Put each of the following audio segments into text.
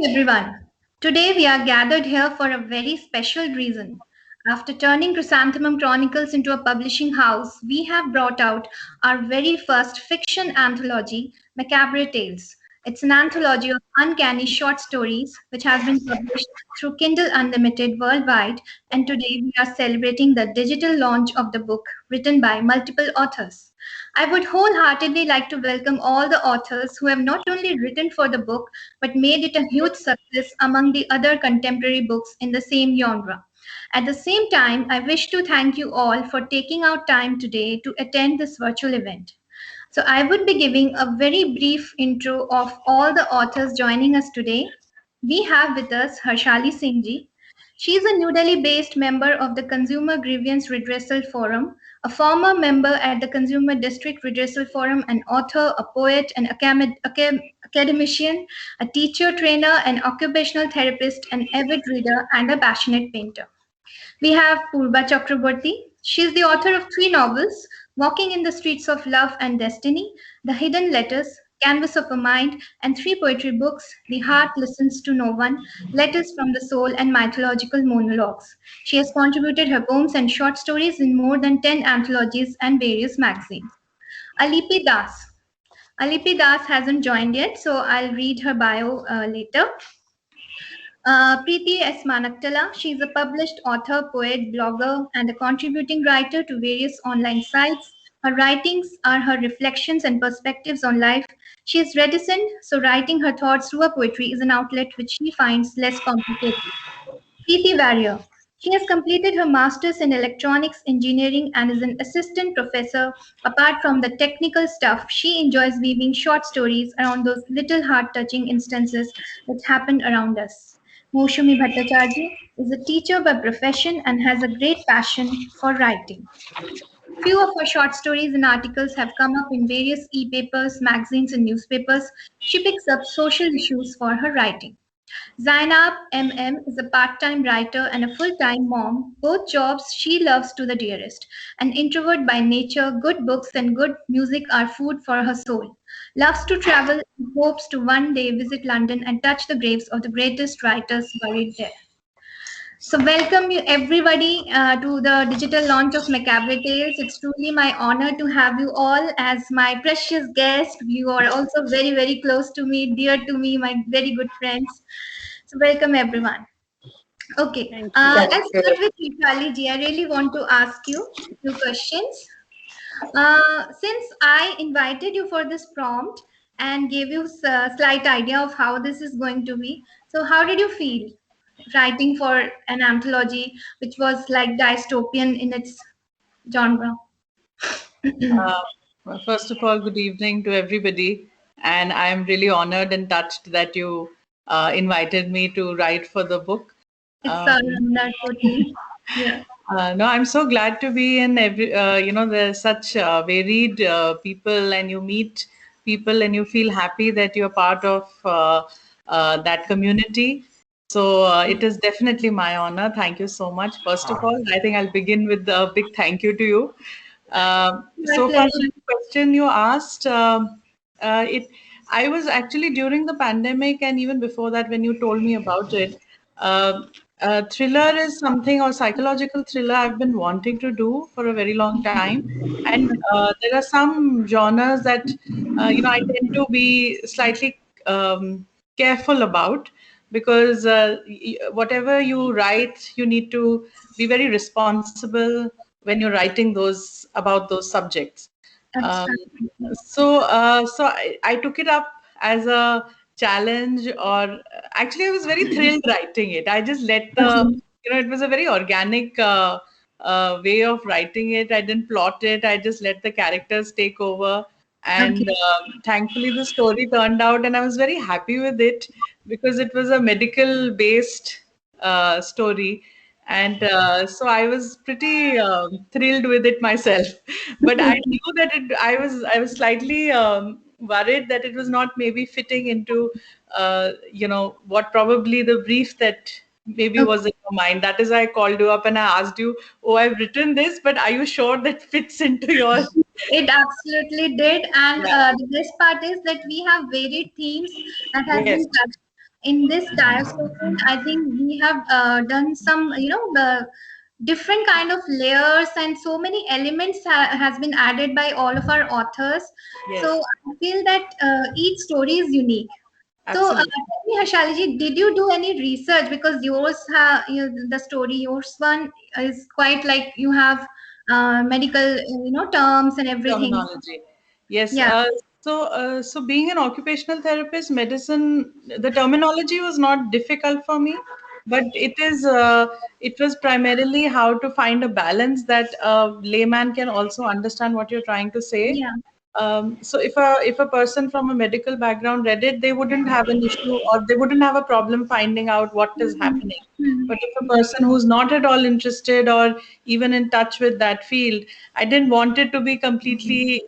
everyone. Today we are gathered here for a very special reason. After turning Chrysanthemum Chronicles into a publishing house, we have brought out our very first fiction anthology, Macabre Tales. It's an anthology of uncanny short stories which has been published through Kindle Unlimited worldwide, and today we are celebrating the digital launch of the book written by multiple authors. I would wholeheartedly like to welcome all the authors who have not only written for the book but made it a huge success among the other contemporary books in the same genre. At the same time, I wish to thank you all for taking out time today to attend this virtual event. So, I would be giving a very brief intro of all the authors joining us today. We have with us Harshali Singh ji. She is a New Delhi based member of the Consumer Grievance Redressal Forum, a former member at the Consumer District Redressal Forum, an author, a poet, an academician, a teacher, trainer, an occupational therapist, an avid reader, and a passionate painter. We have Purba Chakraborty. She is the author of three novels: Walking in the Streets of Love and Destiny, The Hidden Letters, Canvas of a Mind, and three poetry books: The Heart Listens to No One, Letters from the Soul, and Mythological Monologues. She has contributed her poems and short stories in more than 10 anthologies and various magazines. Alipi Das. Alipi Das hasn't joined yet, so I'll read her bio later. Preeti S. Manaktala, she is a published author, poet, blogger, and a contributing writer to various online sites. Her writings are her reflections and perspectives on life. She is reticent, so writing her thoughts through her poetry is an outlet which she finds less complicated. Preeti Warrior. She has completed her master's in electronics engineering and is an assistant professor. Apart from the technical stuff, she enjoys weaving short stories around those little heart touching instances that happen around us. Moushumi Bhattacharjee is a teacher by profession and has a great passion for writing. Few of her short stories and articles have come up in various e-papers, magazines, and newspapers. She picks up social issues for her writing. Zainab MM is a part-time writer and a full-time mom, both jobs she loves to the dearest. An introvert by nature, good books and good music are food for her soul. Loves to travel and hopes to one day visit London and touch the graves of the greatest writers buried there. So, welcome you everybody to the digital launch of Macabre Tales. It's truly my honor to have you all as my precious guest. You are also very, very close to me, dear to me, my very good friends. So, welcome everyone. Okay, Thank you. I'll start with Vishali ji. I really want to ask you a few questions. Since I invited you for this prompt and gave you a slight idea of how this is going to be, so how did you feel writing for an anthology which was like dystopian in its genre? First of all, good evening to everybody. And I'm really honored and touched that you invited me to write for the book. It's Um, our honor, totally. Yeah. no, I'm so glad to be in every, there's such varied people, and you meet people and you feel happy that you're part of that community. So it is definitely my honor. Thank you so much. First of all, I think I'll begin with a big thank you to you. My So far, pleasure. the question you asked, it I was actually during the pandemic and even before that when you told me about it. Thriller is something, or psychological thriller, I've been wanting to do for a very long time, and there are some genres that I tend to be slightly careful about, because whatever you write, you need to be very responsible when you're writing those about those subjects. Um, Absolutely. so I took it up as a challenge, or actually, I was very thrilled writing it. I just let it was a very organic way of writing it. I didn't plot it. I just let the characters take over. Okay. And thankfully, the story turned out, and I was very happy with it because it was a medical based story. And so I was pretty thrilled with it myself. But I knew that I was slightly worried that it was not maybe fitting into what probably the brief that maybe Okay. was in your mind. That is why I called you up and I asked you, oh, I've written this, but are you sure that fits into your It absolutely did. And yeah. the best part is that we have varied themes that has been Yes. touched. in this diaspora, I think we have done some, the different kind of layers and so many elements has been added by all of our authors. So Yes, I feel that each story is unique. So, absolutely. tell me, Hashaliji, did you do any research? Because yours, the story, yours one is quite like you have medical, terms and everything. Terminology. Yes. Yeah, So being an occupational therapist, medicine, the terminology was not difficult for me, but it was primarily how to find a balance that a layman can also understand what you're trying to say. yeah. So if a person from a medical background read it, they wouldn't have an issue or they wouldn't have a problem finding out what is Mhm. happening. Mhm. But if a person who's not at all interested or even in touch with that field, I didn't want it to be completely,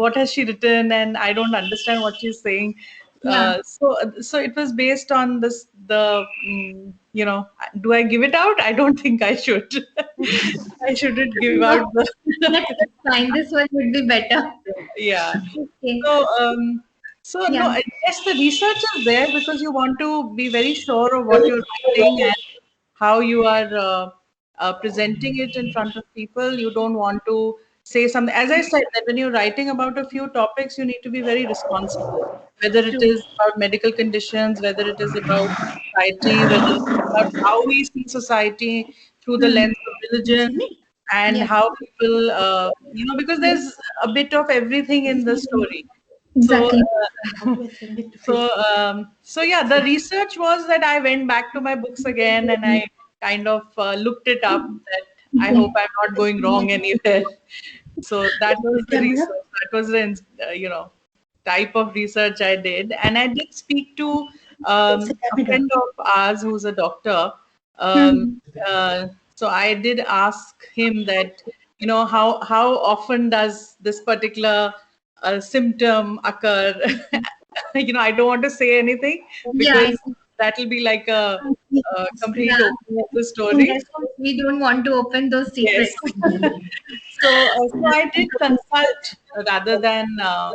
what has she written and I don't understand what she's saying. Yeah. So it was based on do I give it out? I don't think I should. I shouldn't give No, out the. that's fine. This one would be better. Yeah. Okay. So, no, Yeah. yes, the research is there because you want to be very sure of what you're writing and how you are presenting it in front of people. You don't want to say something. As I said, that when you're writing about a few topics, you need to be very responsible. Whether it True. is about medical conditions, whether it is about society, whether it's about how we see society through the Hmm. lens of religion, and Yeah. how people, because there's a bit of everything in the story. So, Exactly. so yeah, the research was that I went back to my books again and I kind of looked it up. That I hope Okay. I'm not going wrong anywhere. So that was the research. That was the type of research I did, and I did speak to a friend of ours who's a doctor. Um, Hmm. so I did ask him that, how often does this particular symptom occur? I don't want to say anything Yeah, because that will be like a complete yeah. opening of the In story. this one, we don't want to open those Yes. secrets. So I did consult rather than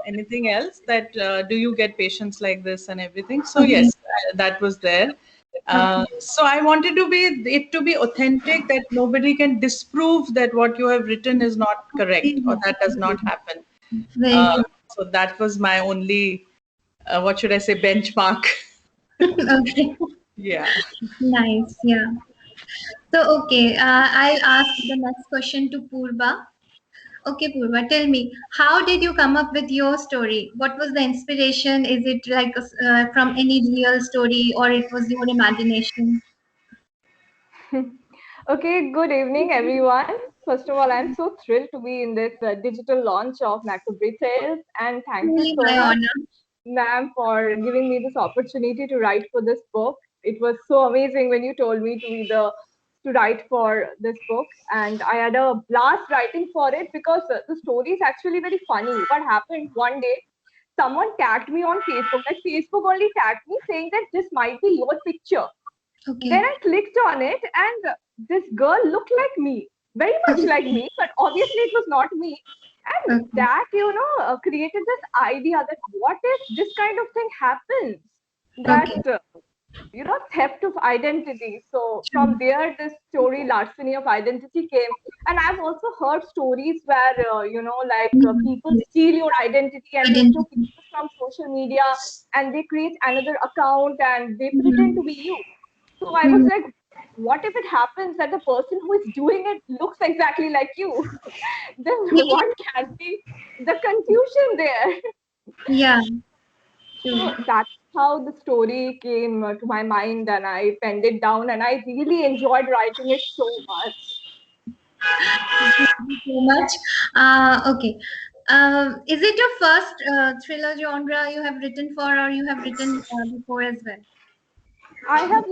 anything else. That do you get patients like this and everything? So Okay. yes, that was there. Okay. So I wanted to be authentic. That nobody can disprove that what you have written is not correct or that does not happen. Very true. So that was my only, what should I say, benchmark. Okay. Yeah. Nice. Yeah. So, okay, I'll ask the next question to Purva. Okay, Purva, tell me, how did you come up with your story? What was the inspiration? Is it like from any real story or it was your imagination? Okay, good evening, everyone. First of all, I'm so thrilled to be in this digital launch of Macabri Tales, and thank you Really so my much, honor. ma'am, for giving me this opportunity to write for this book. It was so amazing when you told me to write for this book, and I had a blast writing for it because the story is actually very funny. What happened one day? Someone tagged me on Facebook. Like Facebook only tagged me saying that this might be your picture. Then Okay. I clicked on it, and this girl looked like me, very much like me, but obviously it was not me. And Okay. that, created this idea that what if this kind of thing happens? That, Okay. theft of identity. So from True. there, this story, Larceny of Identity, came. And I've also heard stories where, Mhm. people steal your identity and they show Identity. pictures from social media and they create another account and they pretend to Mhm. be you. So I was Mhm. like, what if it happens that the person who is doing it looks exactly like you? Then Yeah. what can be the confusion there? Yeah. So True. that's how the story came to my mind, and I penned it down, and I really enjoyed writing it so much. Thank you so much. Okay. Is it your first thriller genre you have written for, or you have written before as well? I have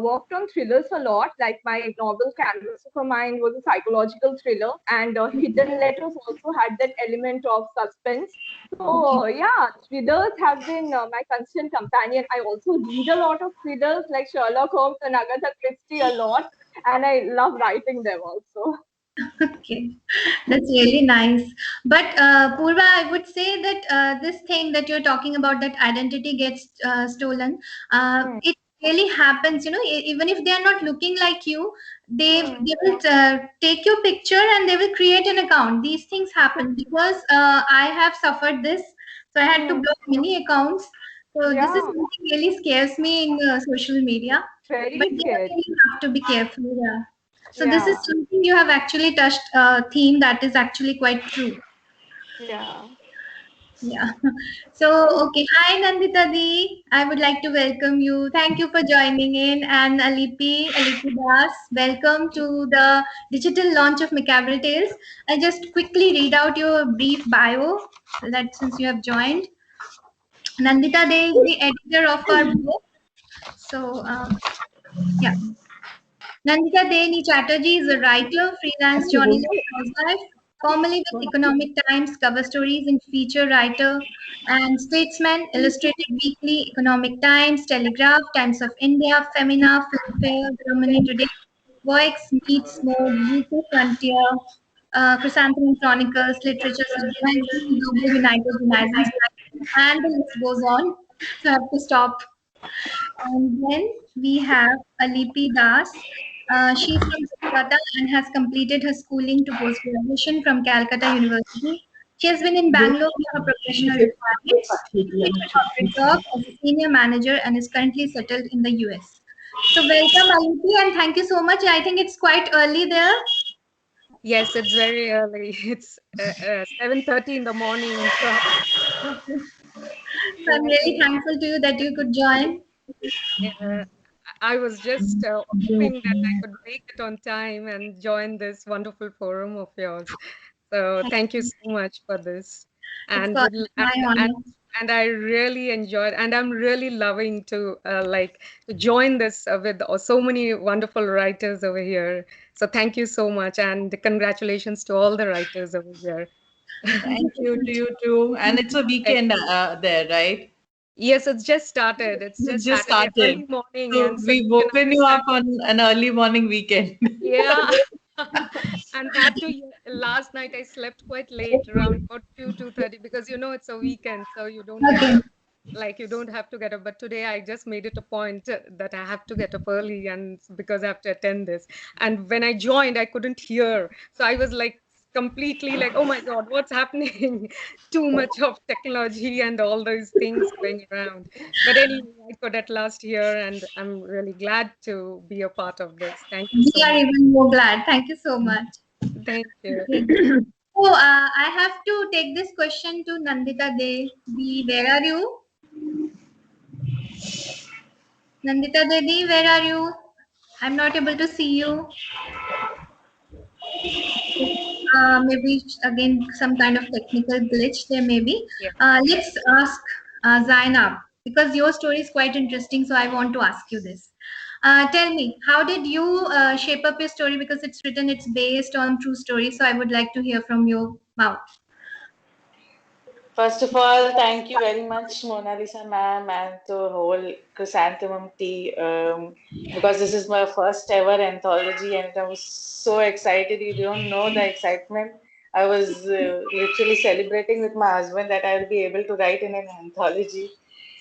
worked on thrillers a lot. Like my novel Canvas of a Mind was a psychological thriller, and Hidden Letters also had that element of suspense. Okay. So yeah, thrillers have been my constant companion. I also read a lot of thrillers like Sherlock Holmes and Agatha Christie a lot, and I love writing them also. Okay, that's really nice. But Purva, I would say that this thing that you're talking about, that identity gets stolen, Hmm. it really happens. You know, even if they are not looking like you, Hmm. they will take your picture and they will create an account. These things happen because I have suffered this, so I had to Hmm. block many accounts. So this is Yeah, something really scares me in social media. But very yeah, scary. you have to be careful. Yeah. So this is Yeah, something you have actually touched a theme that is actually quite true. yeah. Yeah. So okay, hi Nandita Di. I would like to welcome you. Thank you for joining in. And Alipi Das, welcome to the digital launch of Macabre Tales. I just quickly read out your brief bio so that since you have joined. Nandita Dey is the editor of our book. So yeah. Nandita Deni Chatterjee is a writer, freelance journalist, housewife, formerly with Economic Times, cover stories and feature writer, and Statesman, Illustrated Weekly, Economic Times, Telegraph, Times of India, Femina, Filmfare, Germany Today, Voix, Meets, Mode, UK Frontier, Chrysanthemum Chronicles, Literature Magazine, Global United Renaissance, and the list goes on. So I have to stop. And then we have Alipi Das. She's from Calcutta and has completed her schooling to post-graduation from Calcutta University. She has been in Bangalore for her professional requirements. She quit her corporate job as a senior manager and is currently settled in the US. So welcome, Alipi, and thank you so much. I think it's quite early there. Yes, it's very early. It's 7:30 in the morning. So Okay. So I'm really thankful to you that you could join. uh, I was just hoping that I could make it on time and join this wonderful forum of yours. So thank you so much for this. Of And course, would it's my honor. and I really enjoyed, and I'm really loving to to join this with so many wonderful writers over here. So thank you so much, and congratulations to all the writers over here. Thank you to you too. And it's a weekend there, right? Yes, it's just started. It's It just just Saturday, started. early morning, So and so we've you can woken you understand. up on an early morning weekend. Yeah. And that too, last night I slept quite late, around about 2:30, because it's a weekend, so you don't get Okay. up. Like you don't have to get up. But today I just made it a point that I have to get up early, and because I have to attend this. And when I joined, I couldn't hear. So I was like completely like, oh my God, what's happening? Too much of technology and all those things going around. But anyway, I could at last hear, and I'm really glad to be a part of this. Thank you We so are much. even more glad. Thank you so much. Thank you. Okay. So I have to take this question to Nandita De. Where are you? Nandita Dedi, where are you? I'm not able to see you. Maybe again some kind of technical glitch there. Maybe. Yeah. Let's ask Zainab because your story is quite interesting. So I want to ask you this. Tell me, how did you shape up your story? Because it's written, it's based on true story. So I would like to hear from your mouth. First of all, thank you very much, Mona Lisa ma'am, and the whole Chrysanthemum tea, because this is my first ever anthology, and I was so excited. You don't know the excitement. I was literally celebrating with my husband that I will be able to write in an anthology.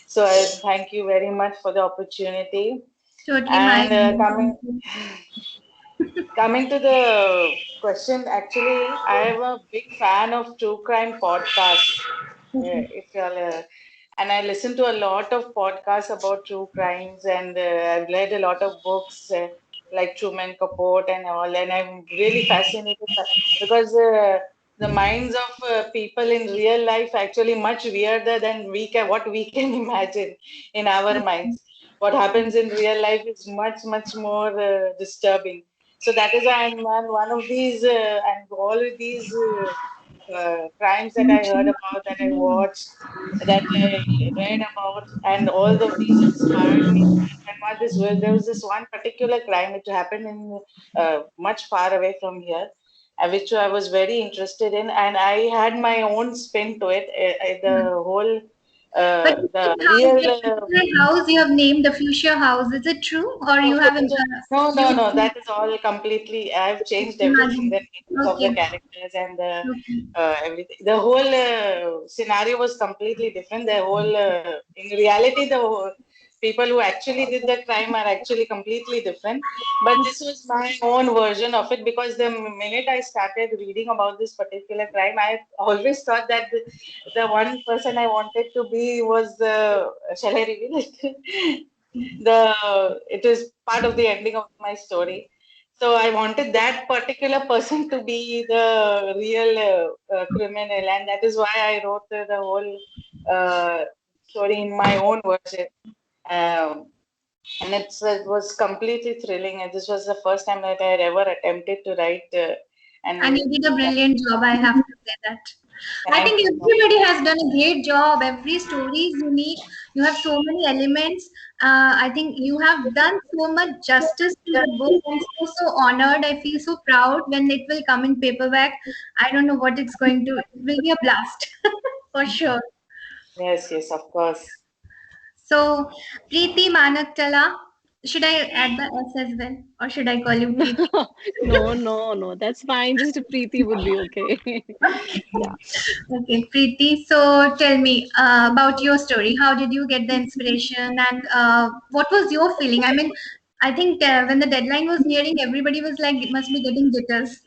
So I thank you very much for the opportunity. Totally my. And coming to the question, actually, I am a big fan of true crime podcasts. If you're, and I listen to a lot of podcasts about true crimes, and I've read a lot of books like Truman Capote and all, and I'm really fascinated because the minds of people in real life actually much weirder than what we can imagine in our minds. What happens in real life is much more disturbing. So that is why I'm one of these and all of these crimes that I heard about, that I watched, that I read about, and all of these inspired me. And there was this one particular crime which happened in much far away from here, which I was very interested in, and I had my own spin to it. The whole But the how real. the house you have named the Fuchsia House, is it true, or you have No, no, used no. That is all completely. I've changed everything. The imagine? names of the Okay, characters and the okay, everything. The whole scenario was completely different. The whole, in reality, people who actually did the crime are actually completely different. But this was my own version of it, because the minute I started reading about this particular crime, I always thought that the one person I wanted to be was the. Shall I reveal it? It is part of the ending of my story. So I wanted that particular person to be the real criminal, and that is why I wrote the whole story in my own version. Um, and it was completely thrilling, and this was the first time that I had ever attempted to write. and And you did a brilliant job. I have to say that. I thank think you so everybody has done a great job. Every story is unique. You have so many elements. I think you have done so much justice to the book. I'm so honored. I feel so proud when it will come in paperback. I don't know what it's going to. It will be a blast for sure. Yes, yes, of course. So, Preeti Manaktala, should I add the S as well, or should I call you Preeti? No, no, no. That's fine. Just a Preeti would be okay. Yeah. Okay, Preeti. So tell me about your story. How did you get the inspiration, and what was your feeling? I mean, I think when the deadline was nearing, everybody was like, it must be getting jitters.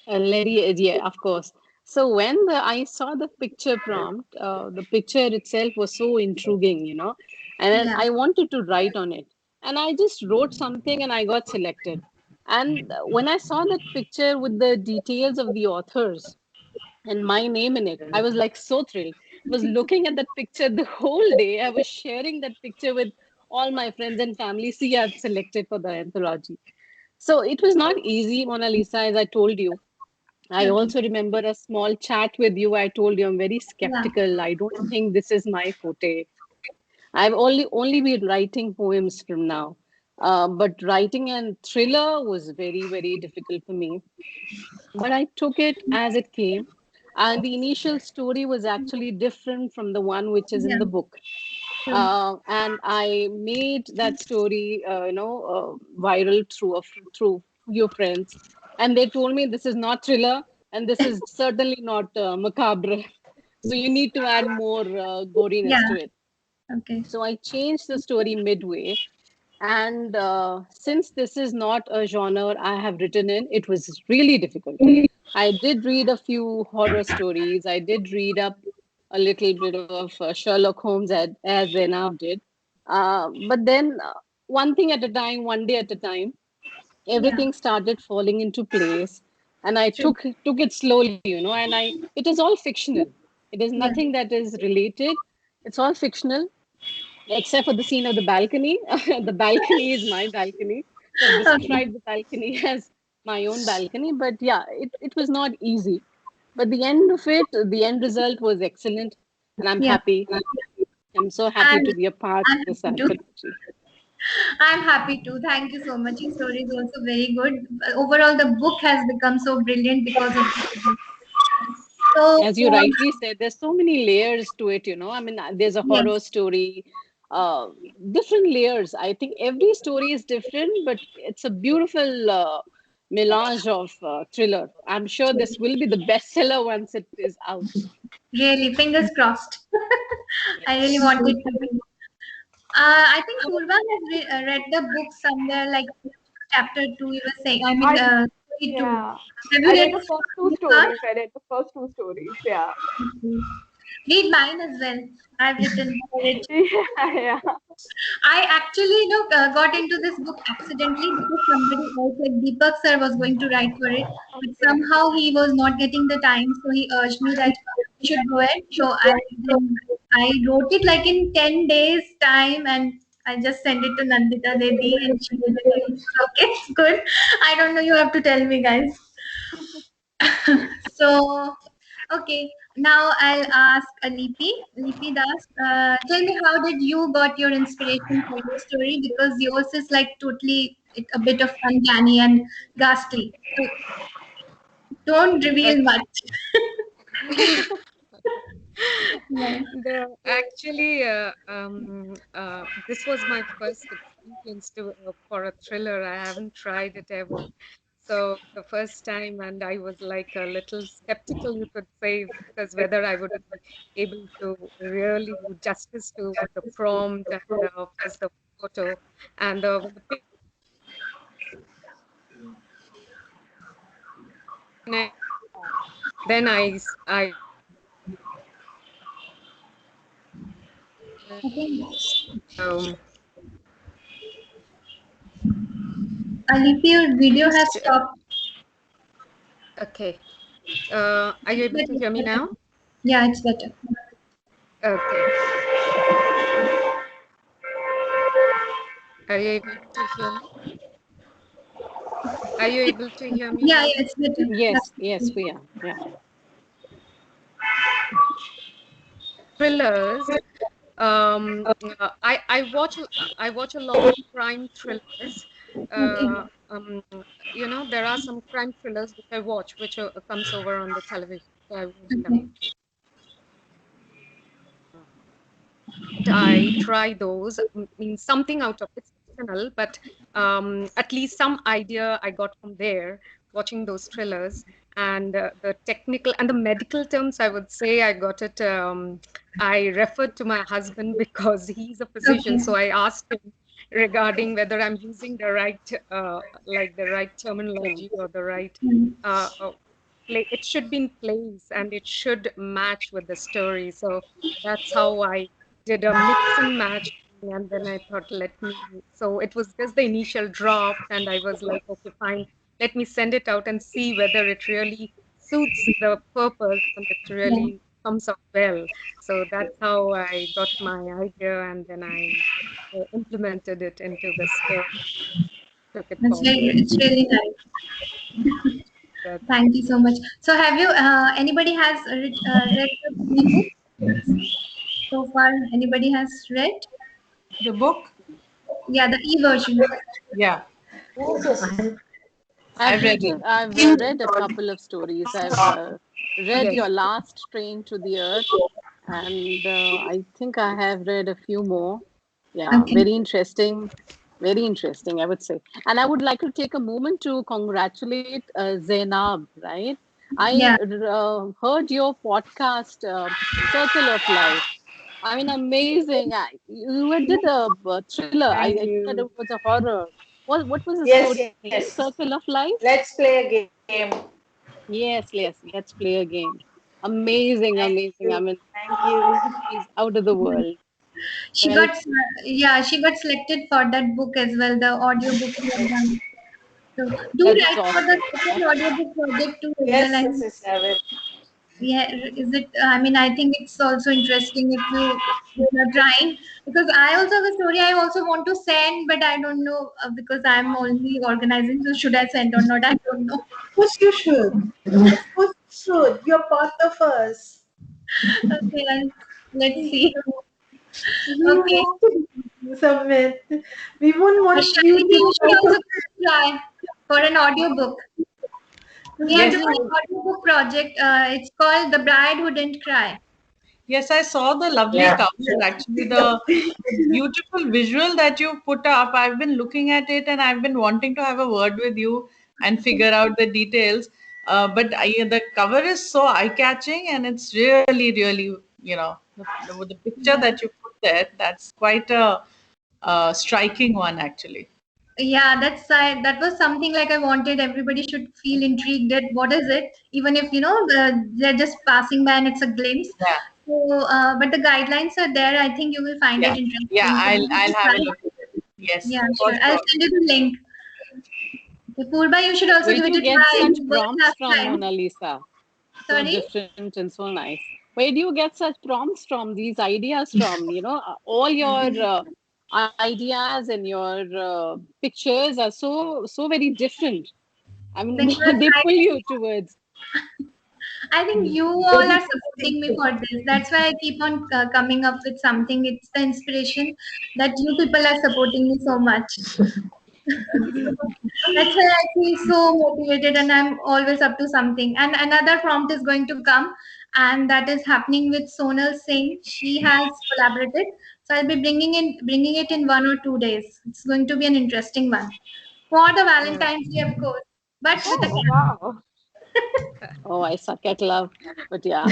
Larry, yeah, of course. So when I saw the picture prompt, the picture itself was so intriguing, and then Yeah, I wanted to write on it. And I just wrote something and I got selected. And when I saw that picture with the details of the authors and my name in it, I was like so thrilled. I was looking at that picture the whole day. I was sharing that picture with all my friends and family. See, I've selected for the anthology. So it was not easy, Mona Lisa, as I told you. I okay, also remember a small chat with you. I told you I'm very yeah, skeptical. I don't think this is my forte. I've only been writing poems from now. But writing a thriller was very difficult for me. But I took it as it came. And the initial story was actually different from the one which is in yeah, the book. true. And I made that story, viral through your friends, and they told me this is not thriller, and this is certainly not macabre. So you need to add more goriness Yeah, to it. okay, So I changed the story midway, and since this is not a genre I have written in, it was really difficult. I did read a few horror stories. I did read up a little bit of Sherlock Holmes as Zainab did. But then, one thing at a time, one day at a time, yeah, everything started falling into place. And I true. took it slowly, and it is all fictional. It is Yeah, nothing that is related. It's all fictional except for the scene of the balcony. The balcony is my balcony. So I've okay, described the balcony as my own balcony. But yeah, it was not easy. But the end result was excellent. And I'm yeah. happy. I'm so happy And to be a part I'm of this happy to. anthology. I'm happy too. Thank you so much. Your story is also very good. Overall, the book has become so brilliant because of this. So, As you rightly said, there's so many layers to it. I mean, there's a horror yes, story, uh, different layers. I think every story is different, but it's a beautiful melange of thriller. I'm sure this will be the bestseller once it is out. really, fingers crossed. I really Yes. wanted to be. I think Purva has read the book somewhere, like chapter two. You were saying, I mean, I story two. Yeah, Have you I read read the first two the first? stories. I read the first two stories. Yeah. Okay. Read mine as well. I've written for it. Yeah, yeah. I actually, got into this book accidentally because somebody else, like Deepak sir, was going to write for it, but Okay. somehow he was not getting the time, so he urged me that we should go ahead. So I wrote it like in 10 days time, and I just sent it to Nandita Dedi, and she did it. Okay, it's good. I don't know. You have to tell me, guys. So, okay, now I'll ask Lipi. Lipi Das, tell me, how did you got your inspiration for your story? Because yours is like totally a bit of uncanny and ghastly. So don't reveal Okay. much. Actually, this was my first experience for a thriller. I haven't tried it ever. So the first time, and I was like a little skeptical, you could say, because whether I would be able to really do justice to the prompt and of course the photo and when the then I Okay. um, Alipi, your video has stopped. okay. Are you able to hear me now? Yeah, it's better. Okay. Are you able to hear me? Are you able to hear me Yeah, now? yeah, it's better. Yes, yes, we are. Yeah. Thrillers. I watch a lot of crime thrillers. Okay. You know, there are some crime thrillers which I watch, which comes over on the television. So I watch them. Okay. I try those. Means something out of it's fictional, but at least some idea I got from there watching those thrillers. And the technical and the medical terms, I would say I got it. I referred to my husband because he's a physician, Okay. so I asked him regarding whether I'm using the right, like the right terminology or the right. Mm. It should be in place and it should match with the story. So that's how I did a mix and match thing, and then I thought, let me. So it was just the initial draft, and I was like, okay, fine, let me send it out and see whether it really suits the purpose and it Yeah, really comes out well. So that's how I got my idea, and then I implemented it into the script, took it forward. it's really nice. That Thank you so much. So, have you anybody has read the book so far? Anybody has read? The book? Yeah, the e-version. Yeah, I've read it. I've read a couple of stories. I've read yes. Your Last Train to the Earth, and I think I have read a few more. Yeah, Okay. very interesting. Very interesting, I would say. And I would like to take a moment to congratulate Zainab, right? I Yeah. heard your podcast, Circle of Life. I mean, amazing. You did a thriller. Thank I thought you. it was a horror. What was the Yes, story? yes. Circle of Life? Let's play a game. Yes, yes. Let's play a game. Amazing, Thank amazing. I you. mean, Thank you. she's out of the world. She Well, got yeah, she got selected for that book as well, the audio book we have done. So do that's write for the awesome. second audiobook project too as well. Yes, I yes, yes, I will. yeah, is it? I mean, I think it's also interesting if you are trying because I also have a story I also want to send, but I don't know because I'm only organizing. So should I send or not? I don't know. Course you should. Of course you should. You're part of us. Okay, let's see. We Okay, want to submit. We won't want you Shalini, you should to. also try for an audiobook. We are Yes, doing an audiobook project. It's called The Bride Who Didn't Cry. yes, I saw the lovely Yeah. cover. Actually, the beautiful visual that you put up. I've been looking at it and I've been wanting to have a word with you and figure out the details. The cover is so eye-catching and it's really, really, the picture that you put there, that's quite a striking one, actually. Yeah, that was something like I wanted everybody should feel intrigued at what is it, even if they're just passing by and it's a glimpse. Yeah, So, but the guidelines are there. I think you will find yeah, it yeah. interesting. So I'll maybe have a try. look at it. Yes, Yeah, for sure. I'll sure. send you the link. Purba, you should also where give do it you a get try. such It worked prompts last from, time. Mona Lisa? So Sorry. different and so nice. Where do you get such prompts from, these ideas from? All your ideas and your pictures are so very different. I mean, Because they pull you towards. I think you all are supporting me for this. That's why I keep on coming up with something. It's the inspiration that you people are supporting me so much. That's why I feel so motivated and I'm always up to something. And another prompt is going to come. and that is happening with Sonal Singh. She has collaborated, so I'll be bringing it in 1 or 2 days. It's going to be an interesting one for the Valentine's Day, of course, but with a Oh, cat. wow. Oh, I suck at love, but yeah.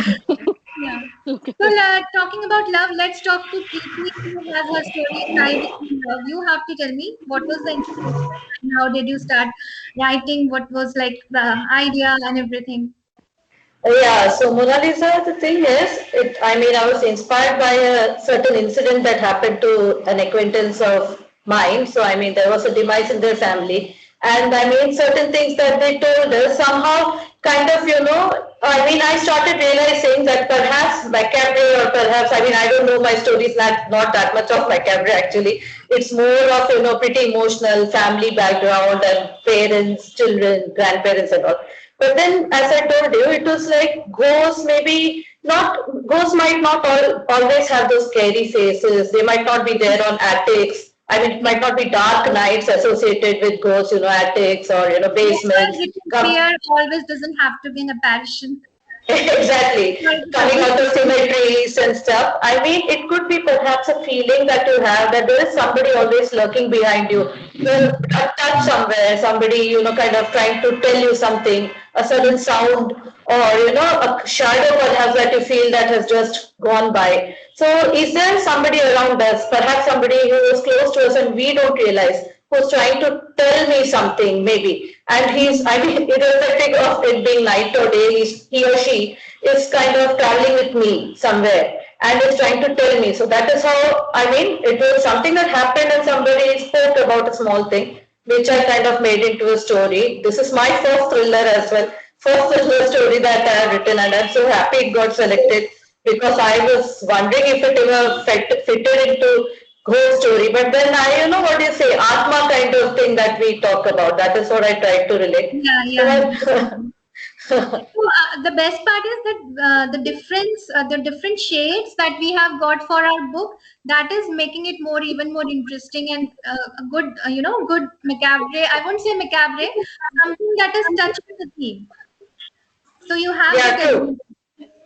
Yeah. Okay. So, talking about love, let's talk to Preeti, who has her story thriving in love. You have to tell me what was the inspiration and how did you start writing? What was like the idea and everything? Yeah, so Mona Lisa, the thing is, I mean, I was inspired by a certain incident that happened to an acquaintance of mine. So, I mean, there was a demise in their family. And I mean, certain things that they told us somehow kind of, I mean, I started realizing that perhaps macabre or perhaps, I mean, I don't know, my story is not that much of macabre actually. It's more of, pretty emotional family background and parents, children, grandparents and all. But then, as I told you, it was like ghosts might not always have those scary faces. They might not be there on attics. I mean, it might not be dark nights associated with ghosts, attics or, That's why basements. written fear always doesn't have to be an apparition. Exactly. Coming out of cemeteries and stuff. I mean, it could be perhaps a feeling that you have that there is somebody always lurking behind you. You're a touch somewhere, somebody, kind of trying to tell you something, a sudden sound, or, a shadow perhaps that you feel that has just gone by. So, is there somebody around us, perhaps somebody who is close to us and we don't realize, who's trying to tell me something, maybe? And I mean, irrespective of it being night or day, he or she is kind of traveling with me somewhere and is trying to tell me. So that is how, I mean, it was something that happened and somebody spoke about a small thing, which I kind of made into a story. This is my first thriller as well, first thriller story that I have written, and I'm so happy it got selected because I was wondering if it ever fitted into whole story. But then what do you say, Atma kind of thing that we talk about. That is what I tried to relate. Yeah, yeah. So, the best part is that the different shades that we have got for our book, that is making it even more interesting and a good, good macabre. I won't say macabre, something that is touching the theme. So you have Yeah, that true. element.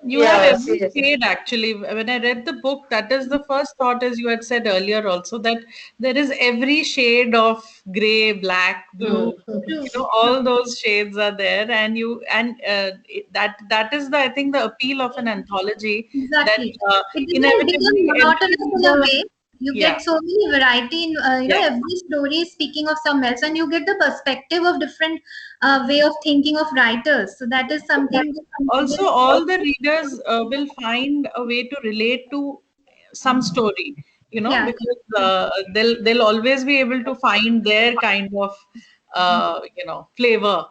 You have Yeah, every seriously. shade actually. When I read the book, that is the first thought, as you had said earlier, also that there is every shade of gray, black, blue. Mm. True. All those shades are there, and that is I think the appeal of an anthology. That Exactly. It doesn't become inevitably every monotonous in a reader, way. You yeah, get so many variety in, yeah. every story is speaking of some else, and you get the perspective of different way of thinking of writers. So that is something. Also, all the readers will find a way to relate to some story, Yeah. because they'll always be able to find their kind of flavor,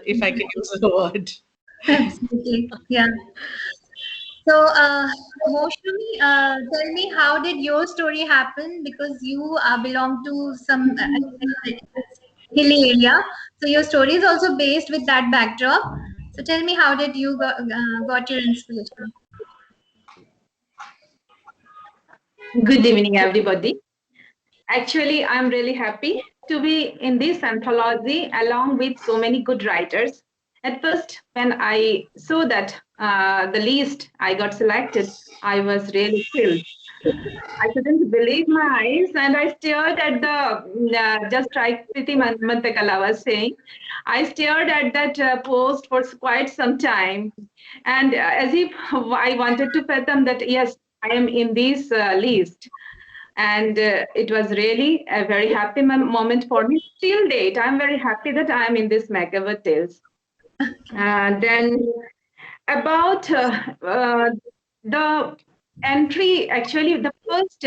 if I can use the word. Absolutely. Yeah. So, Moshe, tell me, how did your story happen? Because you belong to some hilly area, so your story is also based with that backdrop. So, tell me, how did you got your inspiration? Good evening, everybody. Actually, I'm really happy to be in this anthology along with so many good writers. At first, when I saw that the list I got selected, I was really thrilled. I couldn't believe my eyes, and I stared at just like Priti Mantakala was saying. I stared at that post for quite some time, and as if I wanted to fathom that yes, I am in this list. And it was really a very happy moment for me. Till date, I'm very happy that I'm in this Macabre Tales. Then about the entry, actually, the first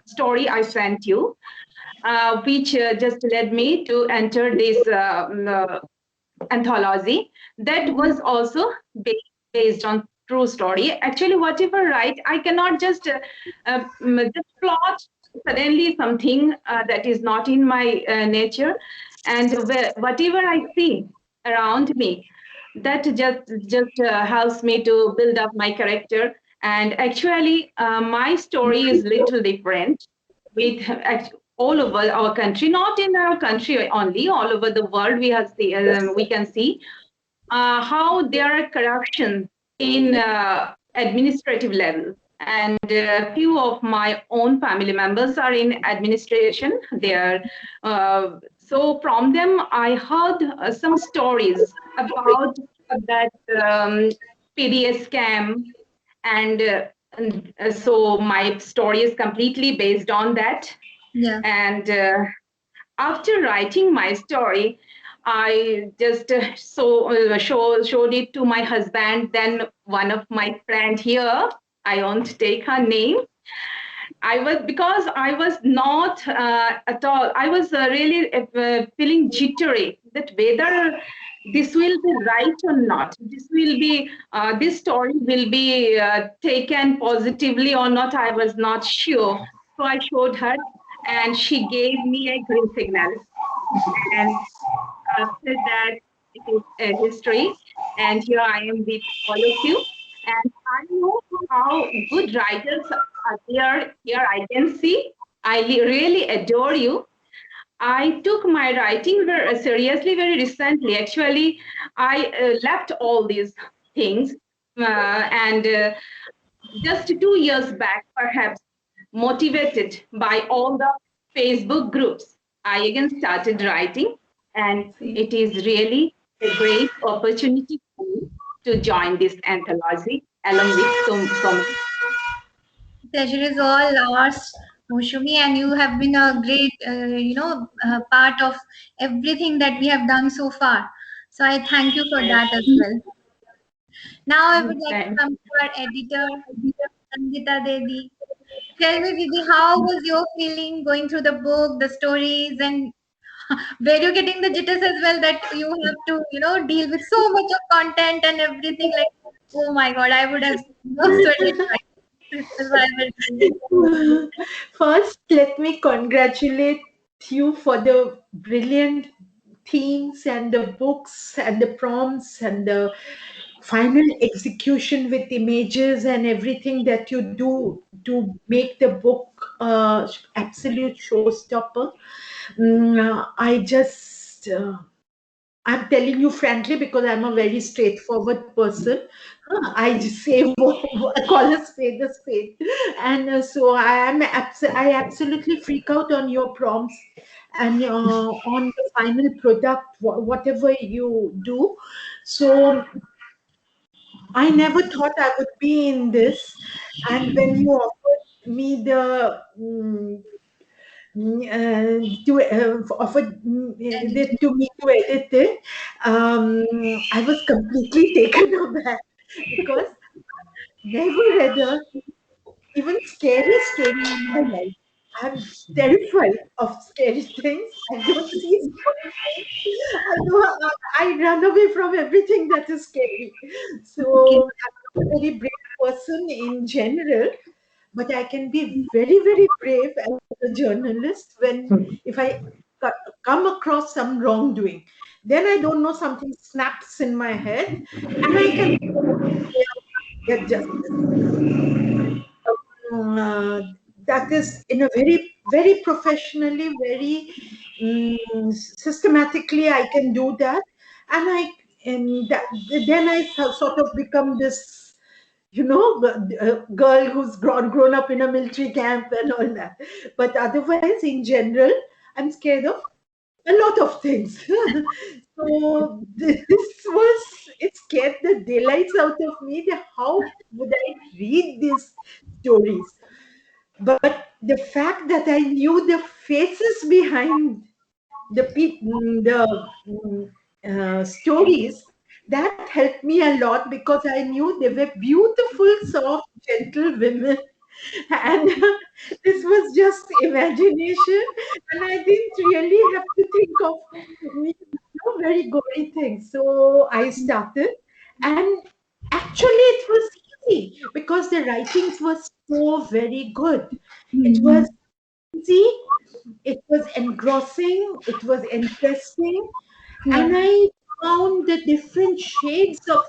story I sent you, which just led me to enter this anthology, that was also based on true story. Actually, whatever right, I cannot just plot suddenly something that is not in my nature, and whatever I see around me, that just helps me to build up my character. And actually, my story is little different with all over our country, not in our country only, all over the world. We can see how there are corruption in administrative level. And a few of my own family members are in administration there. So from them, I heard some stories about that PDS scam. And so my story is completely based on that. Yeah. And after writing my story, I just showed it to my husband. Then one of my friend here, I won't take her name. Because I was not at all. I was really feeling jittery that whether this will be right or not. This story will be taken positively or not. I was not sure. So I showed her, and she gave me a green signal. And after that, it is a history. And here I am with all of you. And I know how good writers are there. Here I can see. I really adore you. I took my writing very seriously very recently. Actually, I left all these things. And just 2 years back, perhaps, motivated by all the Facebook groups, I again started writing, and it is really a great opportunity for me to join this anthology along with so many. Pleasure is all ours, Moushumi, and you have been a great, part of everything that we have done so far. So I thank you for that as well. Now I would like to Thanks. come to our editor, Sangeeta Dedi. Tell me, Didi, how was your feeling going through the book, the stories, and were you getting the jitters as well that you have to, deal with so much of content and everything? Like, oh my God, I would have sweated. That's what I was doing. First, let me congratulate you for the brilliant themes and the books and the prompts and the final execution with images and everything that you do to make the book absolute showstopper. I just I'm telling you frankly because I'm a very straightforward person. I just say call a spade a spade, and so I absolutely freak out on your prompts and on the final product, whatever you do. So I never thought I would be in this, and when you offered me the offered it to me to edit it, I was completely taken aback because I've never read a even scary story in my life. I'm terrified of scary things. I don't see scary things. I run away from everything that is scary. Okay. So I'm not a very brave person in general, but I can be very, very brave as a journalist when if I co- come across some wrongdoing. Then I don't know, something snaps in my head, and I can get justice. Uh, that is in a very, very professionally, very systematically. I can do that, and then I sort of become this, girl who's grown up in a military camp and all that. But otherwise, in general, I'm scared of a lot of things. So this was it scared the daylights out of me. How would I read these stories? But the fact that I knew the faces behind the stories, that helped me a lot because I knew they were beautiful, soft, gentle women, and this was just imagination, and I didn't really have to think of very gory things. So I started, and actually it was easy because the writings were so very good. It Mhm. was easy, it was engrossing, it was interesting, Yeah. and I found the different shades of,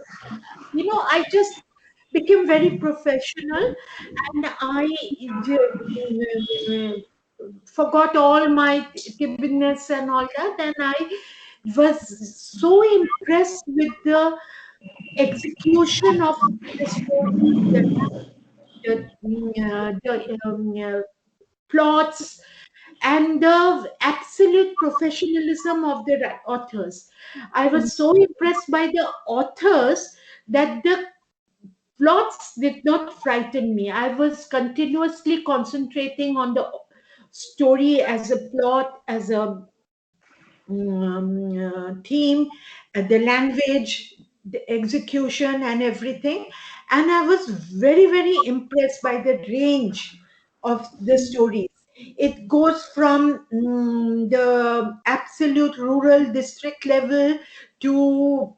I just became very professional, and I forgot all my timidness and all that, and I was so impressed with the execution of the story, the plots, and the absolute professionalism of the authors. I was so impressed by the authors that the plots did not frighten me. I was continuously concentrating on the story as a plot, as a theme, the language, the execution, and everything. And I was very, very impressed by the range of the stories. It goes from the absolute rural district level to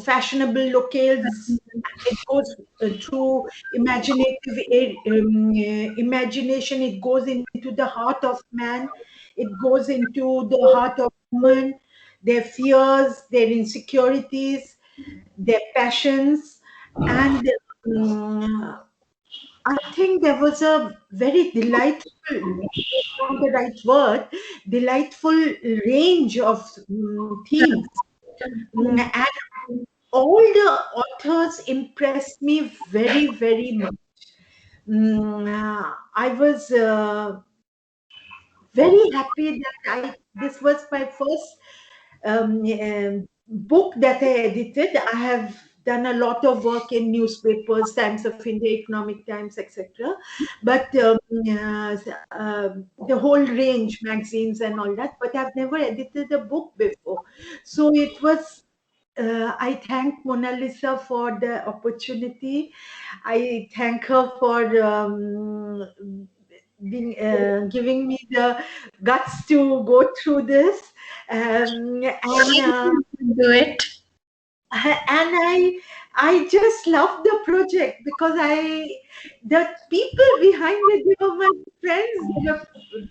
fashionable locales. It goes through imagination. It goes into the heart of man. It goes into the heart of woman, their fears, their insecurities, their passions, and I think there was a very delightful, not the right word, delightful range of themes. And all the authors impressed me very, very much. I was very happy that this was my first book that I edited. I have done a lot of work in newspapers, Times of India, Economic Times, etc. But the whole range, magazines and all that. But I've never edited a book before. So it was I thank Mona Lisa for the opportunity. I thank her for giving me the guts to go through this. Do it. And I just love the project because the people behind it, they were my friends, they were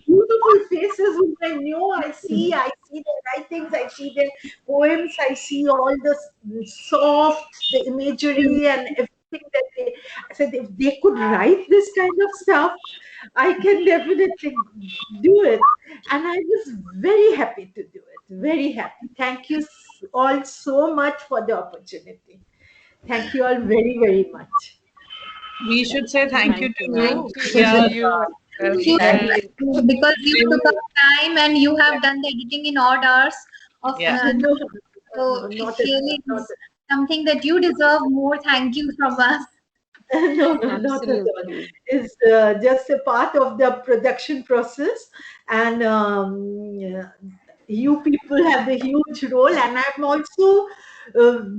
beautiful faces whom I know. I see their writings, I see their poems, I see all the soft, the imagery and everything that I said, if they could write this kind of stuff, I can definitely do it. And I was very happy to do it. Very happy. Thank you all so much for the opportunity. Thank you all very, very much. We should say thank you to you. Thank you Yeah. to you. Thank you, Very- because you took up time and you have done the editing in odd hours of Yeah. No, so not it at all. really Not is something that you deserve more thank you from us. no, not at all. Absolutely. It's just a part of the production process, and yeah, you people have a huge role. And I'm also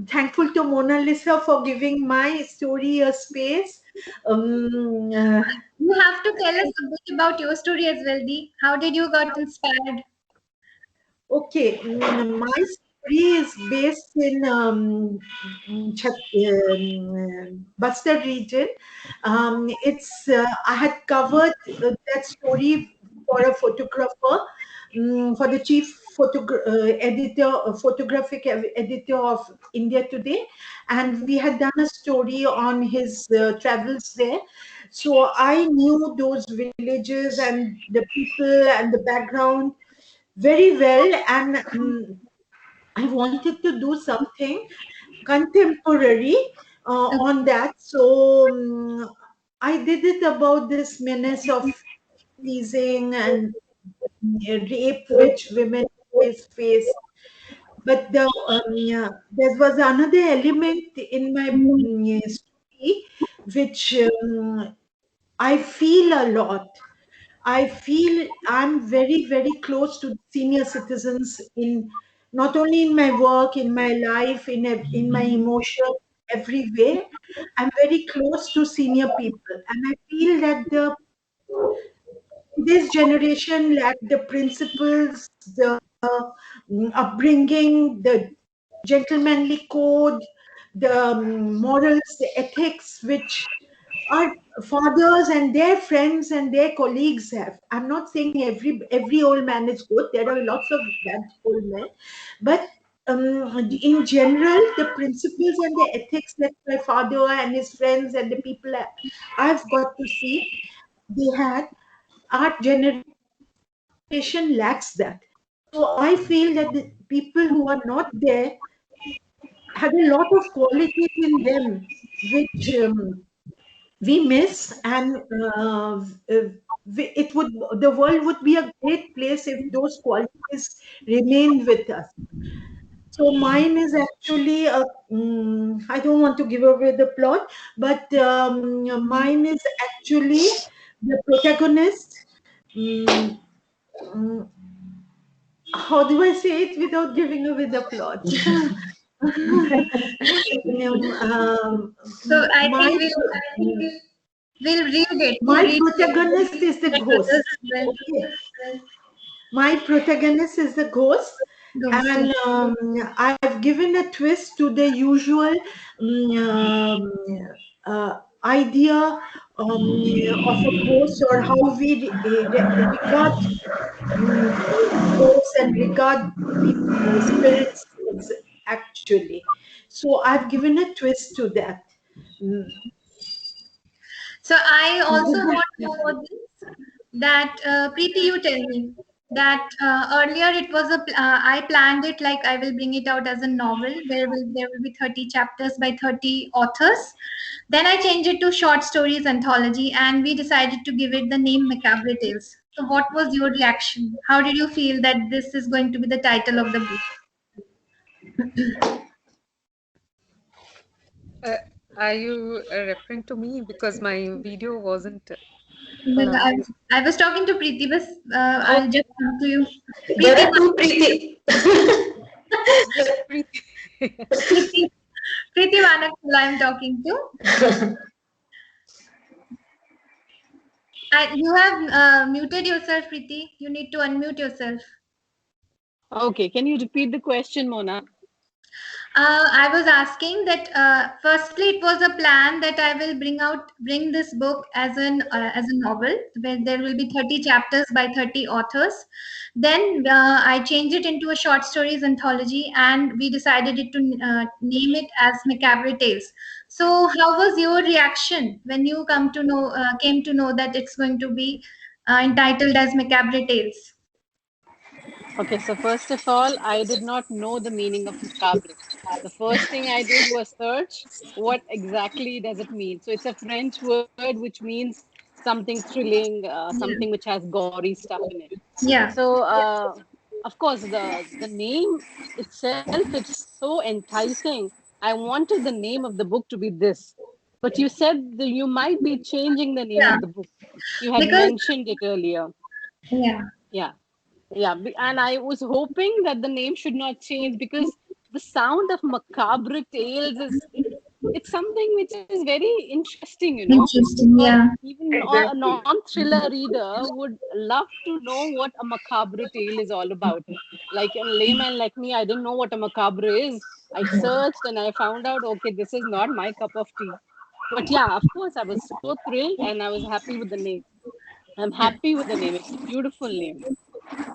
thankful to Mona Lisa for giving my story a space. Um, uh, You have to tell us a bit about your story as well, Dee. How did you got inspired? Okay, my story is based in Bastar region. It's I had covered that story for a photographer, for the chief photographic editor of India Today, and we had done a story on his travels there. So I knew those villages and the people and the background very well, and I wanted to do something contemporary on that. So I did it about this menace of teasing and rape which women face. But yeah, there was another element in my story which I feel a lot. I feel I'm very, very close to senior citizens in not only in my work, in my life, in my emotion, every way. I'm very close to senior people, and I feel that this generation lack the principles, the upbringing, the gentlemanly code, the morals, the ethics, which our fathers and their friends and their colleagues have. I'm not saying every old man is good. There are lots of bad old men, but in general, the principles and the ethics that my father and his friends and the people I've got to see, they had. Our generation lacks that. So I feel that the people who are not there had a lot of qualities in them which we miss, and it would the world would be a great place if those qualities remained with us. So mine is actually I don't want to give away the plot, but mine is actually the protagonist. mm, mm, how do I say it without giving away the plot? So I my think we'll read it. my We'll read protagonist is the it ghost. as well. Okay. My protagonist is the ghost, and I've given a twist to the usual idea of a ghost, or how we regard ghosts and regard spirits actually. So I've given a twist to that. Mm. So I also want to know this, that Preeti, you tell me that earlier it was I planned it like I will bring it out as a novel. There will be 30 chapters by 30 authors. Then I changed it to short stories anthology, and we decided to give it the name Macabre Tales. So what was your reaction? How did you feel that this is going to be the title of the book? Are you referring to me because my video wasn't? Well, I was talking to Preeti, but I'll just come to you. There Preeti, are two Preeti. Preeti Vanakula I'm talking to. You have muted yourself, Preeti. You need to unmute yourself. Okay, can you repeat the question, Mona? I was asking that firstly, it was a plan that I will bring this book as a novel, where there will be 30 chapters by 30 authors. Then I changed it into a short stories anthology, and we decided it to name it as Macabre Tales. So, how was your reaction when you came to know that it's going to be entitled as Macabre Tales? Okay, so first of all, I did not know the meaning of macabre. The first thing I did was search what exactly does it mean. So it's a French word which means something thrilling, something which has gory stuff in it. Yeah. So of course, the name itself is so enticing. I wanted the name of the book to be this, but you said that you might be changing the name of the book. You had mentioned it earlier. Yeah. Yeah. Yeah, and I was hoping that the name should not change because the sound of macabre tales it's something which is very interesting, you know. Interesting, yeah. Even a non-thriller reader would love to know what a macabre tale is all about. Like a layman like me, I didn't know what a macabre is. I searched and I found out, okay, this is not my cup of tea. But yeah, of course, I was so thrilled and I was happy with the name. I'm happy with the name. It's a beautiful name.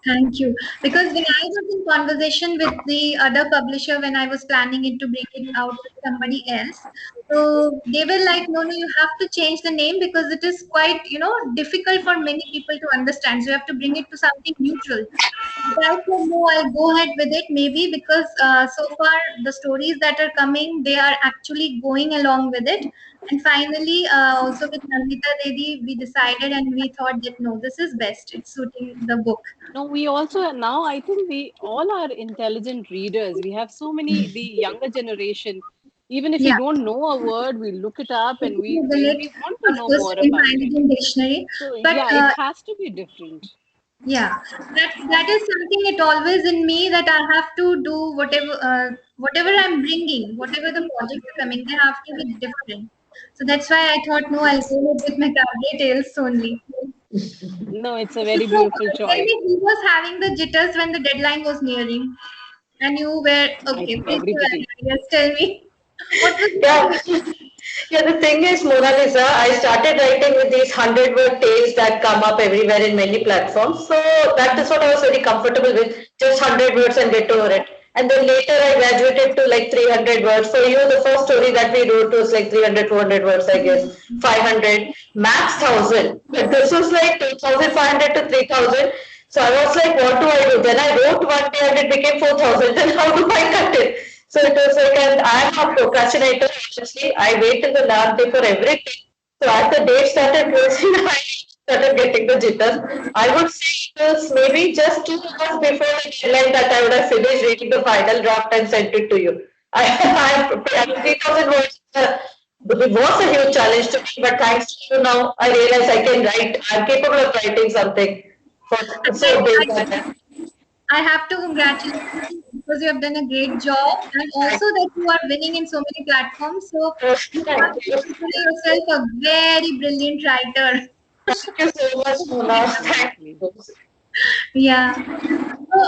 Thank you. Because when I was in conversation with the other publisher, when I was planning it to bring it out with somebody else, so they were like, no, you have to change the name because it is quite, difficult for many people to understand. So you have to bring it to something neutral. But I said, no, I'll go ahead with it maybe because so far the stories that are coming, they are actually going along with it. And finally, also with Nandita Dedi, we decided and we thought that no, this is best. It's suiting the book. No, we also now I think we all are intelligent readers. We have so many the younger generation. Even if we don't know a word, we look it up and we want to know more about it. Dictionary. So But yeah, it has to be different. Yeah, that is something. It always in me that I have to do whatever I'm bringing, whatever the projects are coming, they have to be different. So that's why I thought, no, I'll go with my Macabre Tales only. No, it's a very beautiful choice. He was having the jitters when the deadline was nearing, and you were okay. Everybody. Yes, tell me. What was Yeah, the thing is, Mona Lisa, I started writing with these 100-word tales that come up everywhere in many platforms. So that is what I was very comfortable with, just 100 words and get over it. And then later I graduated to like 300 words. For you, the first story that we wrote was like 300, 400 words, I guess, 500, max 1000. But this was like 2,500 to 3,000. So I was like, what do I do? Then I wrote one day and it became 4,000. Then how do I cut it? So it was like, and I'm a procrastinator, honestly. I wait till the last day for everything. So as the date started closing, I started getting the jitters. I would say it was maybe just 2 hours before the deadline that I would have finished reading the final draft and sent it to you. I 3,000 words. It was a huge challenge to me, but thanks to you now, I realize I can write. I'm capable of writing something for so big. I have to congratulate you because you have done a great job, and also that you are winning in so many platforms. So you have Thank you. consider yourself a very brilliant writer. Thank you so much, Mona. Thank Absolutely. you. Yeah. So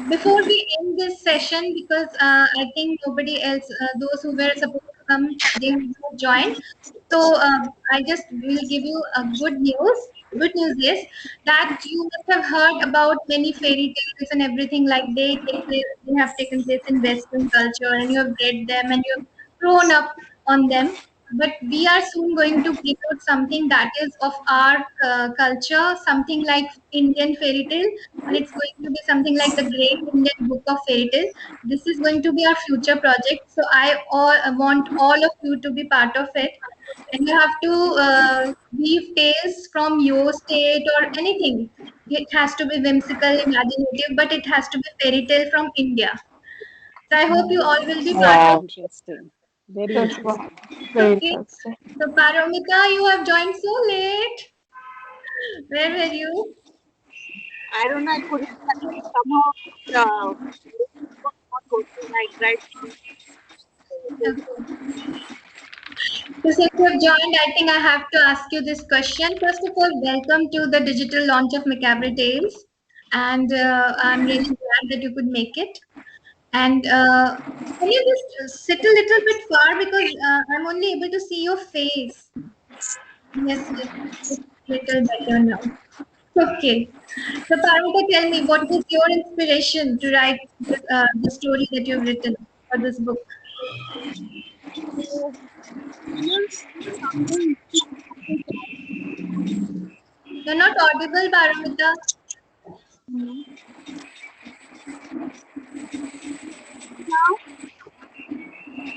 before we end this session, because I think nobody else, those who were supposed to come, they have joined. So I just will give you a good news. Good news is that you must have heard about many fairy tales and everything, like they have taken place in Western culture, and you have read them and you have grown up on them. But we are soon going to bring out something that is of our culture, something like Indian fairy tale, and it's going to be something like the Great Indian Book of Fairy Tale. This is going to be our future project. So want all of you to be part of it, and you have to weave tales from your state or anything. It has to be whimsical, imaginative, but it has to be fairy tale from India. So I hope you all will be part Very of Wow. interesting. Very That's wow. interesting. Very it. interesting. So Paramita, you have joined so late. Where were you? I don't know. I couldn't somehow not working. I tried to. Okay. So since you have joined, I think I have to ask you this question. First of all, welcome to the digital launch of Macabre Tales. And I'm really glad that you could make it. And can you just sit a little bit far because I'm only able to see your face. Yes, yes, it's little better now. Okay. So Parvita, tell me, what was your inspiration to write the story that you've written for this book? So, thrillers is something You're not audible, Paramita. now.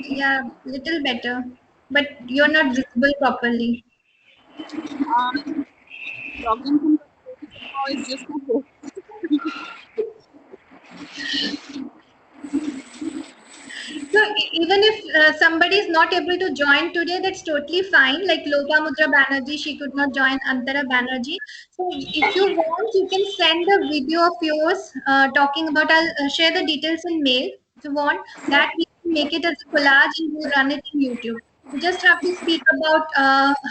Yeah, little better, but you're not visible properly. Logging from the phone somehow is just not working. So even if somebody is not able to join today, that's totally fine. Like Lopa Mudra Banerjee, she could not join Antara Banerjee. So if you want, you can send a video of yours talking about. I'll share the details in mail if you want. That we can make it as a collage and we'll run it in YouTube. You just have to speak about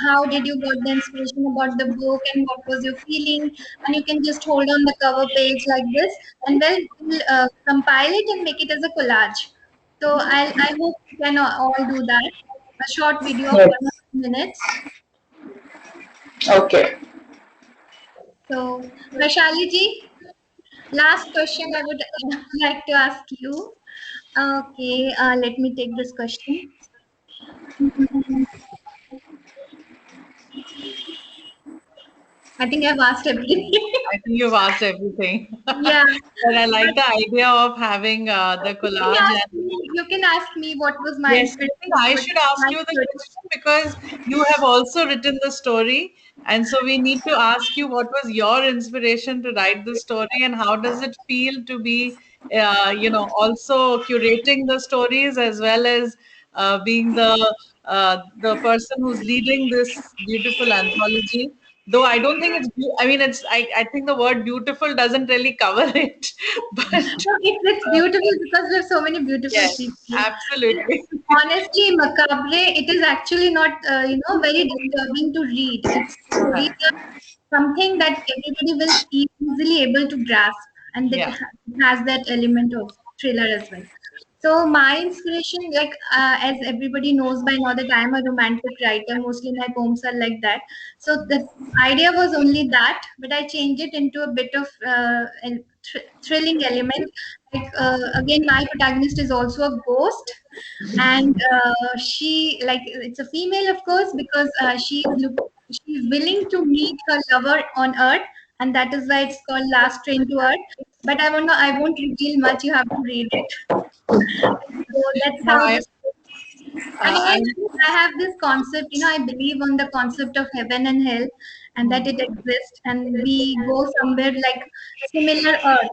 how did you got the inspiration about the book and what was your feeling, and you can just hold on the cover page like this, and we'll compile it and make it as a collage. So I hope you can all do that. A short video of Yes. 1 or 2 minutes. Okay. So Vaishali ji, last question I would like to ask you. Okay, let me take this question. I think I've asked everything. I think you've asked everything. Yeah. But I like the idea of having the collage. You can ask me what was my Yes, I think I should ask you the question because you have also written the story. And so we need to ask you what was your inspiration to write the story and how does it feel to be, also curating the stories as well as being the person who's leading this beautiful anthology. Though I don't think I think the word beautiful doesn't really cover it. But It's beautiful because there are so many beautiful yes, people. absolutely. Honestly, Macabre, it is actually not, very disturbing to read. Its stories are something that everybody will easily able to grasp, and that Yeah. has that element of thriller as well. So my inspiration, like as everybody knows by now, that I'm a romantic writer. Mostly my poems are like that. So the idea was only that, but I changed it into a bit of thrilling element. Like again, my protagonist is also a ghost, and she, like, it's a female, of course, because she's willing to meet her lover on Earth, and that is why it's called Last Train to Earth. but I won't reveal much. You have to read it. So that's No, how I, this. And I, I have this concept, I believe on the concept of heaven and hell, and that it exists, and we go somewhere like similar Earth.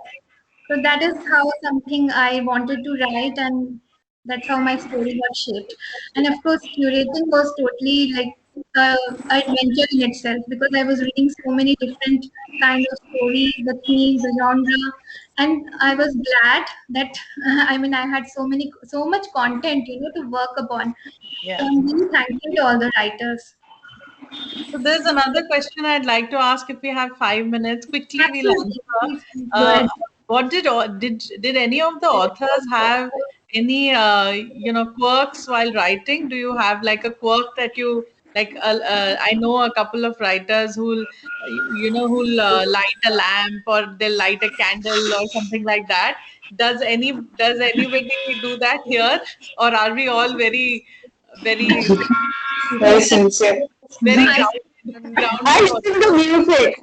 So that is how something I wanted to write, and that's how my story got shaped. And of course, curating was totally like uh, an adventure in itself, because I was reading so many different kind of stories, the theme, the genre, and I was glad that I had so much content, to work upon. So yeah. I'm really thankful to all the writers. So there's another question I'd like to ask if we have 5 minutes. Quickly, we'll Absolutely, answer. please go ahead. What did any of the authors have any quirks while writing? Do you have like a quirk that you like? I know a couple of writers who'll light a lamp or they'll light a candle or something like that. Does anybody do that here, or are we all very Very sincere. very I I grounded? listen to music.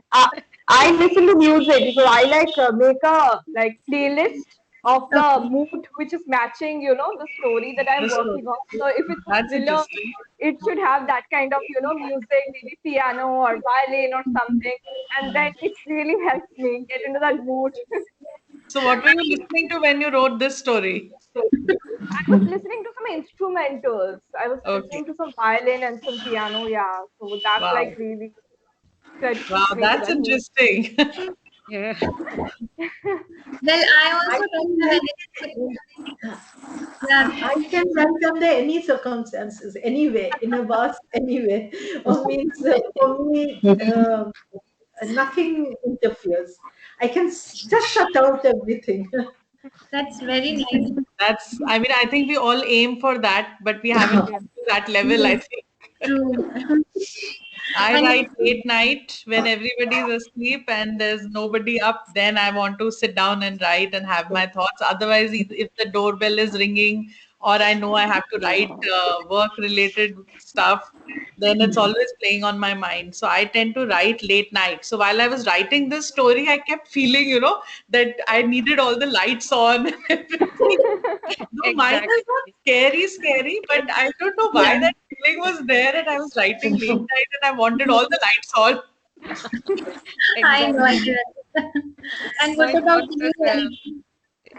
I listen to music, so I like make a like playlist of the Okay. mood which is matching, the story that I'm The story. working on. So if it's a That's thriller, interesting. it should have that kind of, music, maybe piano or violin or something. And then it really helps me get into that mood. So, what were you listening to when you wrote this story? I was listening to some instrumentals. I was Okay. listening to some violin and some piano. Yeah. So that Wow. like really set Wow, me into that's that mood. interesting. yeah. Well, I I also don't can have write, anything. Yeah. I can write under any circumstances, anywhere, in a verse, anywhere. Or means for me, nothing interferes. I can just shut out everything. That's very nice. I mean, I think we all aim for that, but we haven't Yeah. come to that level, I True. think. True. I And write late night when everybody's asleep and there's nobody up. Then I want to sit down and write and have my thoughts. Otherwise, if the doorbell is ringing or I know I have to write work related stuff, then it's always playing on my mind. So I tend to write late night. So while I was writing this story, I kept feeling, that I needed all the lights on and everything. No, mine is not Exactly. scary, but I don't know why yeah, that feeling was there, and I was writing late night, and I wanted all the lights on. I know, I Exactly. can understand. And what My about thoughts you, as well. Ravi?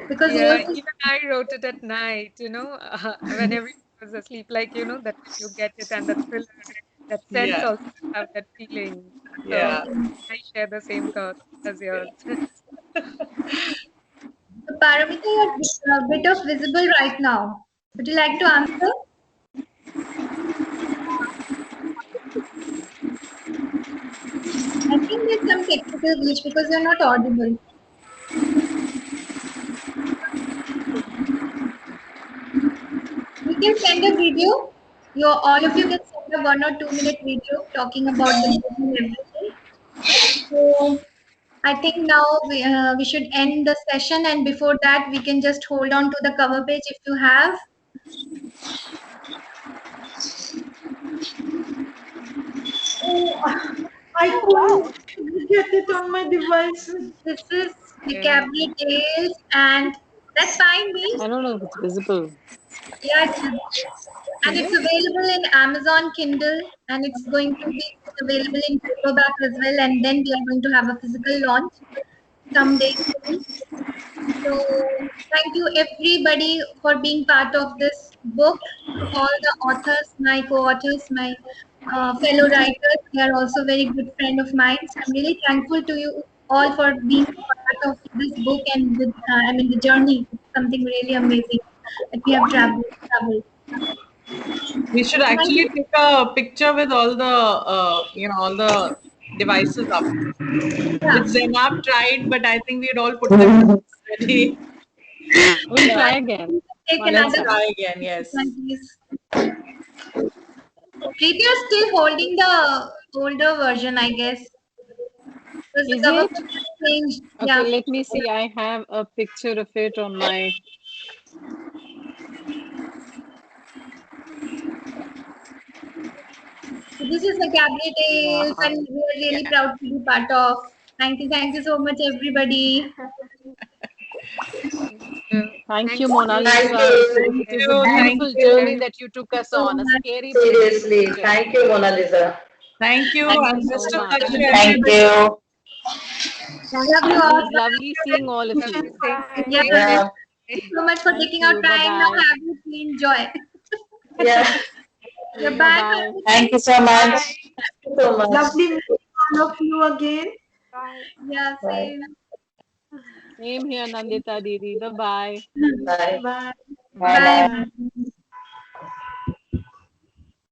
Because you Yeah, also, even I wrote it at night, when everyone was asleep, like, that you get it and the thriller, that sense Yeah, also have that feeling. yeah. So I share the same thoughts as yours. so Paramita, you're a bit of visible right now. Would you like to answer? I think there's some technical glitch because you're not audible. You can send a video. All of you can send a 1 or 2 minute video talking about the book and everything. So I think now we should end the session, and before that, we can just hold on to the cover page if you have. Oh, I Oh wow. couldn't get it on my device. This is Yeah. Vocabulary Tales, and that's fine, me. I don't know if it's visible. Yeah, it's visible. And Is it's it? available in Amazon Kindle, and it's going to be available in paperback as well. And then we are going to have a physical launch someday soon. So thank you everybody for being part of this book. To all the authors, my co-authors, my fellow writers, they are also very good friend of mine. So I'm really thankful to you all for being part of this book and the journey. It's something really amazing that we have traveled. We should Thank actually you. take a picture with all the devices up, which Yeah. Zainab tried, but I think we'd all put them down already. We'll So try I again think we take one more Let's another time. try again. picture, Yes. please. Preeti, you're still holding the older version, I guess. Because the Is cover it? picture changed. Okay, Yeah. let me see. I have a picture of it on my. So this is the Cabaret Tales, Wow. and we are really proud to be part of. Thank you so much, everybody. Thank you, Thank Mona you. Thank Lisa. you. It is you. a Thank beautiful you. journey that you took us So on, a much. scary but Seriously. beautiful journey. Thank you, Mona Lisa. Thank you, Thank you and so best of much. luck to Thank everybody. you. Love you It all. was lovely seeing all of Lovely. you. Same, Yeah. same, same. Yeah. Thank you so much for Thank taking out you. time. Now Bye-bye. have you enjoy. Yeah. Goodbye. Bye-bye. Thank you so much. Bye. Thank you so much. Lovely meeting all of you again. Bye. Yeah, Bye. same. Same here, Nandita Didi. Bye-bye. Bye. Bye. Bye. Bye. Bye.